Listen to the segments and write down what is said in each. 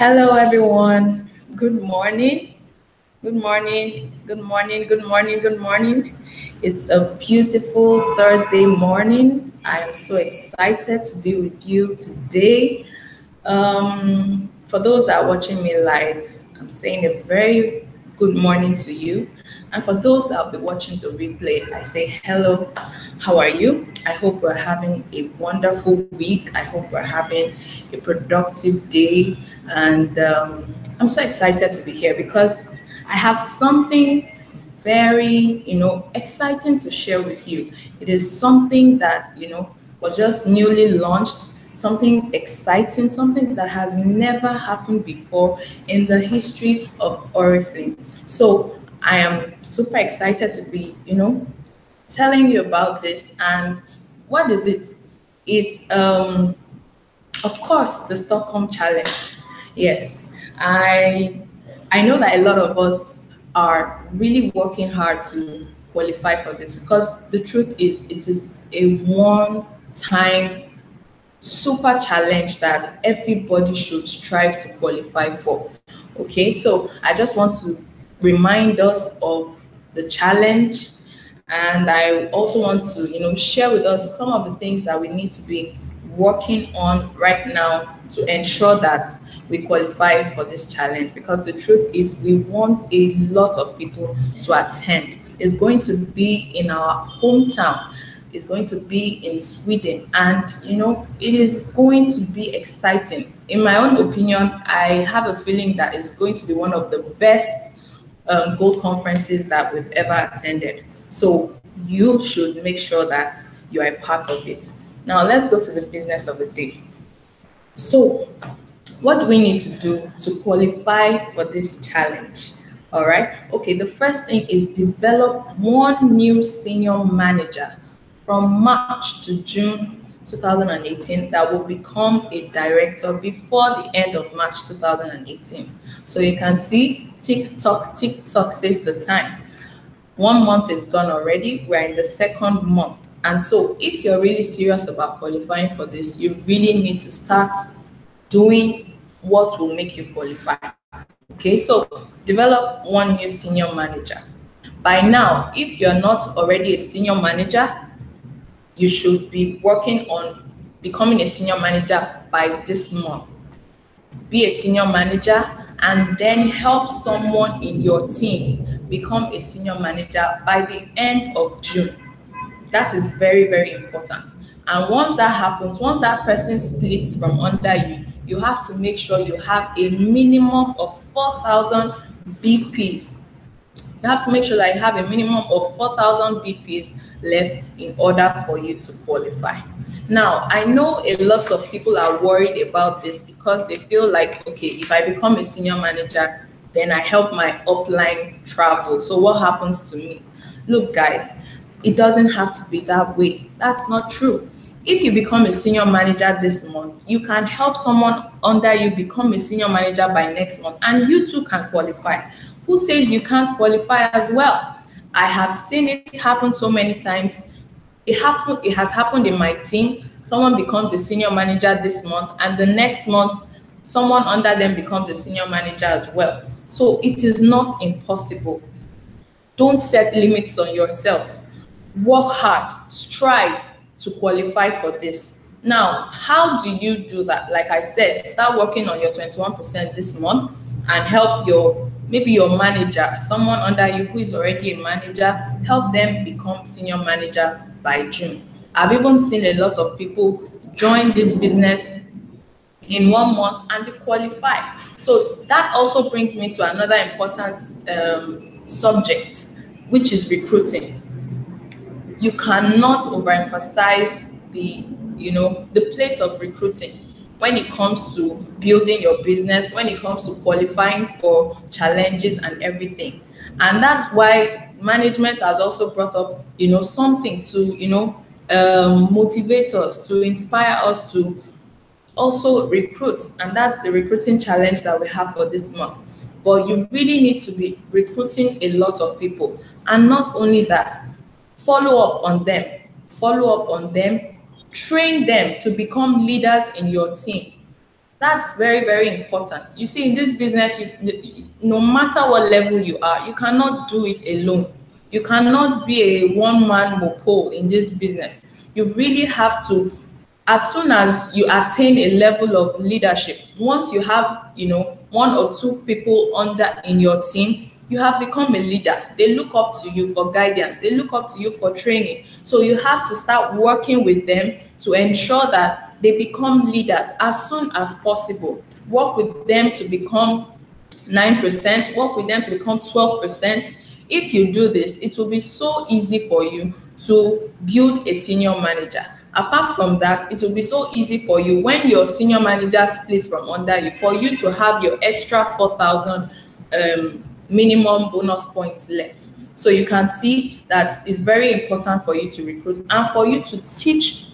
Hello, everyone. Good morning. Good morning. Good morning. Good morning. Good morning. It's a beautiful Thursday morning. I am so excited to be with you today. For those that are watching me live, I'm saying a very good morning to you. And for those that will be watching the replay, I say hello. How are you? I hope we're having a wonderful week. I hope we're having a productive day. And I'm so excited to be here because I have something very, exciting to share with you. It is something that, was just newly launched, something exciting, something that has never happened before in the history of Oriflame. So I am super excited to be, telling you about this. And what is it? It's of course, the Stockholm challenge. Yes, I know that a lot of us are really working hard to qualify for this because the truth is it is a one-time super challenge that everybody should strive to qualify for. Okay, so I just want to remind us of the challenge, and I also want to, share with us some of the things that we need to be working on right now to ensure that we qualify for this challenge, because the truth is we want a lot of people to attend. It's going to be in our hometown. It's going to be in Sweden, and it is going to be exciting. In my own opinion, I have a feeling that it's going to be one of the best gold conferences that we've ever attended. So you should make sure that you are a part of it. Now let's go to the business of the day. So what do we need to do to qualify for this challenge? All right. Okay, the first thing is develop one new senior manager from March to June 2018 that will become a director before the end of March 2018. So you can see TikTok says the time. 1 month is gone already. We're in the second month. And so if you're really serious about qualifying for this, you really need to start doing what will make you qualify. Okay, so develop one new senior manager. By now, if you're not already a senior manager, you should be working on becoming a senior manager by this month. Be a senior manager and then help someone in your team become a senior manager by the end of June. That is very, very important. And once that happens, once that person splits from under you, you have to make sure you have a minimum of 4,000 BPs. You have to make sure that you have a minimum of 4,000 BPs left in order for you to qualify. Now, I know a lot of people are worried about this because they feel like, okay, if I become a senior manager, then I help my upline travel. So what happens to me? Look, guys, it doesn't have to be that way. That's not true. If you become a senior manager this month, you can help someone under you become a senior manager by next month, and you too can qualify. Who says you can't qualify as well? I have seen it happen so many times. It has happened in my team. Someone becomes a senior manager this month, and the next month, someone under them becomes a senior manager as well. So it is not impossible. Don't set limits on yourself. Work hard, strive to qualify for this. Now, how do you do that? Like I said, start working on your 21% this month and help maybe your manager, someone under you who is already a manager, help them become senior manager by June. I've even seen a lot of people join this business in 1 month and they qualify. So that also brings me to another important subject, which is recruiting. You cannot overemphasize the place of recruiting when it comes to building your business, when it comes to qualifying for challenges and everything. And that's why management has also brought up, something to, motivate us, to inspire us to also recruit. And that's the recruiting challenge that we have for this month. But you really need to be recruiting a lot of people. And not only that, follow up on them, train them to become leaders in your team. That's very, very important. You see, in this business, no matter what level you are, you cannot do it alone. You cannot be a one-man mopo in this business. You really have to, as soon as you attain a level of leadership, once you have, one or two people under in your team, you have become a leader. They look up to you for guidance. They look up to you for training. So you have to start working with them to ensure that they become leaders as soon as possible. Work with them to become 9%, work with them to become 12%. If you do this, it will be so easy for you to build a senior manager. Apart from that, it will be so easy for you when your senior manager splits from under you, for you to have your extra 4,000 minimum bonus points left. So you can see that it's very important for you to recruit and for you to teach,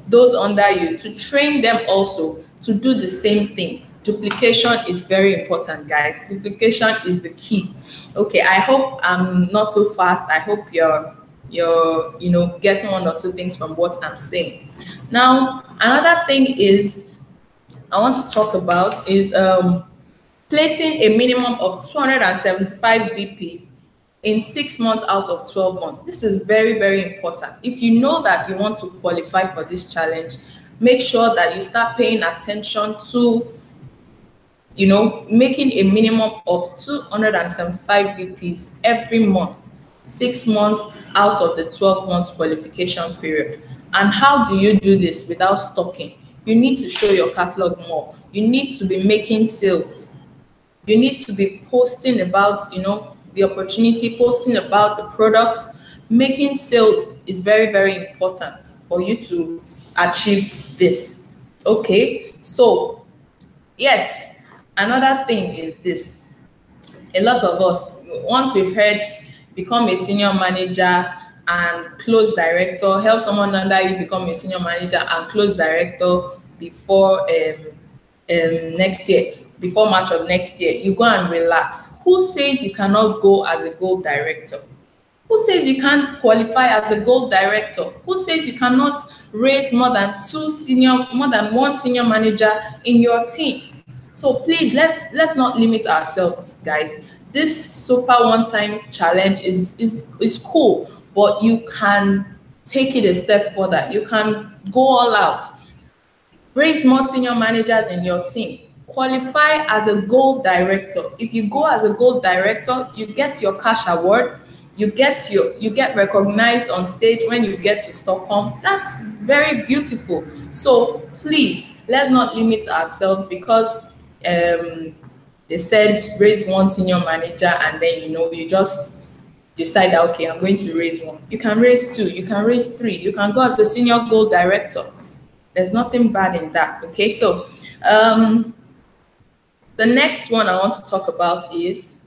those under you, to train them also to do the same thing. Duplication is very important, guys. Duplication is the key. Okay, I hope I'm not too fast. I hope you're getting one or two things from what I'm saying. Now, another thing is I want to talk about is placing a minimum of 275 BPs in 6 months out of 12 months. This is very, very important. If you know that you want to qualify for this challenge, make sure that you start paying attention to, making a minimum of 275 BPs every month, 6 months out of the 12 months qualification period. And how do you do this without stocking? You need to show your catalog more. You need to be making sales. You need to be posting about, the opportunity, posting about the products. Making sales is very, very important for you to achieve this. Okay, so yes, another thing is this. A lot of us, once we've heard become a senior manager and close director, help someone under you become a senior manager and close director before next year, before March of next year, you go and relax. Who says you cannot go as a gold director? Who says you can't qualify as a gold director? Who says you cannot raise more than one senior manager in your team? So please, let's not limit ourselves, guys. This super one-time challenge is cool, but you can take it a step further. You can go all out. Raise more senior managers in your team. Qualify as a gold director. If you go as a gold director, you get your cash award. You get recognized on stage when you get to Stockholm. That's very beautiful. So please, let's not limit ourselves because they said raise one senior manager and then you just decide that, okay, I'm going to raise one. You can raise two, you can raise three, you can go as a senior gold director. There's nothing bad in that. Okay, so the next one I want to talk about is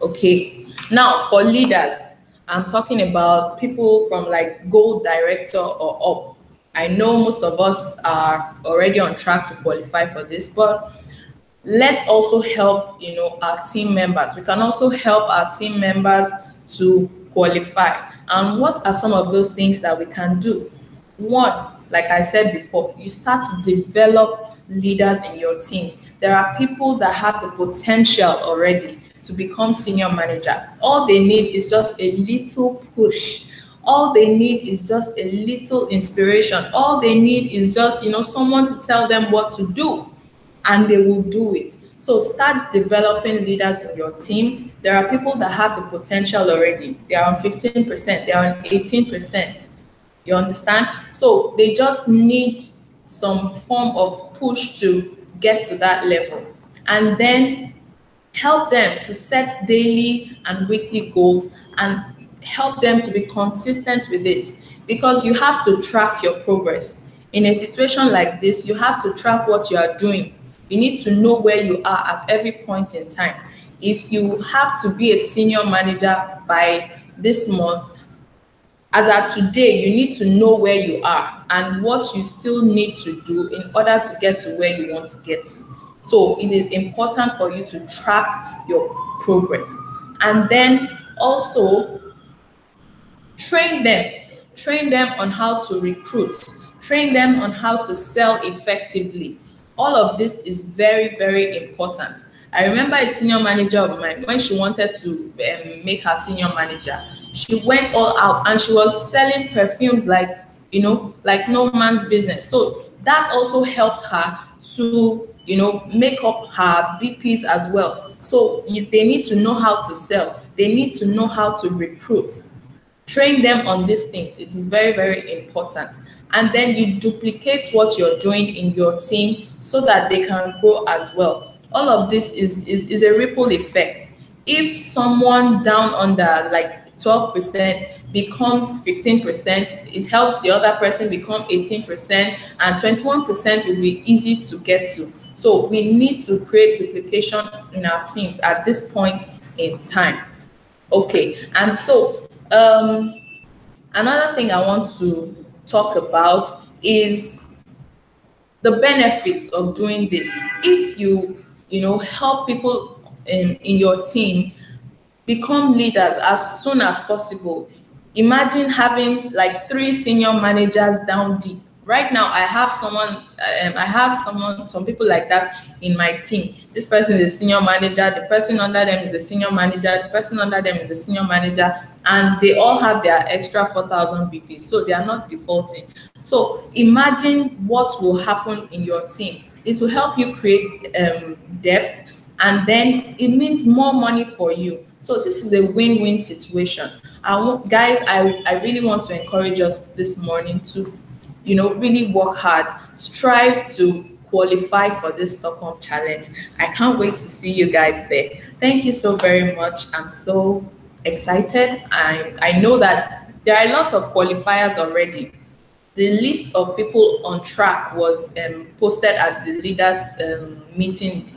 okay, now for leaders, I'm talking about people from like gold director or up. I know most of us are already on track to qualify for this, but let's also help our team members. We can also help our team members to qualify. And what are some of those things that we can do? One, like I said before, you start to develop leaders in your team. There are people that have the potential already to become senior manager. All they need is just a little push. All they need is just a little inspiration. All they need is just, someone to tell them what to do, and they will do it. So start developing leaders in your team. There are people that have the potential already. They are on 15%, they are on 18%. You understand? So they just need some form of push to get to that level. And then help them to set daily and weekly goals and help them to be consistent with it, because you have to track your progress. In a situation like this, you have to track what you are doing. You need to know where you are at every point in time. If you have to be a senior manager by this month, as at today, you need to know where you are and what you still need to do in order to get to where you want to get to. So it is important for you to track your progress. And then also train them on how to recruit. train them on how to sell effectively. All of this is very, very important. I remember a senior manager of mine, when she wanted to make her senior manager, she went all out and she was selling perfumes like, like no man's business. So that also helped her to, make up her BPs as well. So they need to know how to sell. They need to know how to recruit. Train them on these things. It is very, very important. And then you duplicate what you're doing in your team so that they can grow as well. All of this is a ripple effect. If someone down under like 12% becomes 15%, it helps the other person become 18%, and 21% will be easy to get to. So we need to create duplication in our teams at this point in time. Okay, and so another thing I want to talk about is the benefits of doing this. If you help people in your team become leaders as soon as possible. Imagine having like 3 senior managers down deep. Right now, some people like that in my team. This person is a senior manager, the person under them is a senior manager, the person under them is a senior manager, and they all have their extra 4,000 BP, so they are not defaulting. So imagine what will happen in your team. It will help you create depth, and then it means more money for you. So this is a win-win situation. Guys, I really want to encourage us this morning to, really work hard, strive to qualify for this Stockholm challenge. I can't wait to see you guys there. Thank you so very much. I'm so excited. I know that there are a lot of qualifiers already. The list of people on track was posted at the leaders meeting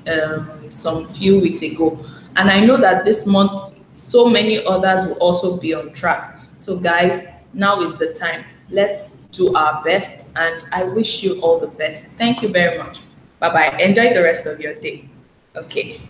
some few weeks ago, and I know that this month so many others will also be on track. So guys, now is the time. Let's do our best, and I wish you all the best. Thank you very much. Bye bye. Enjoy the rest of your day. Okay.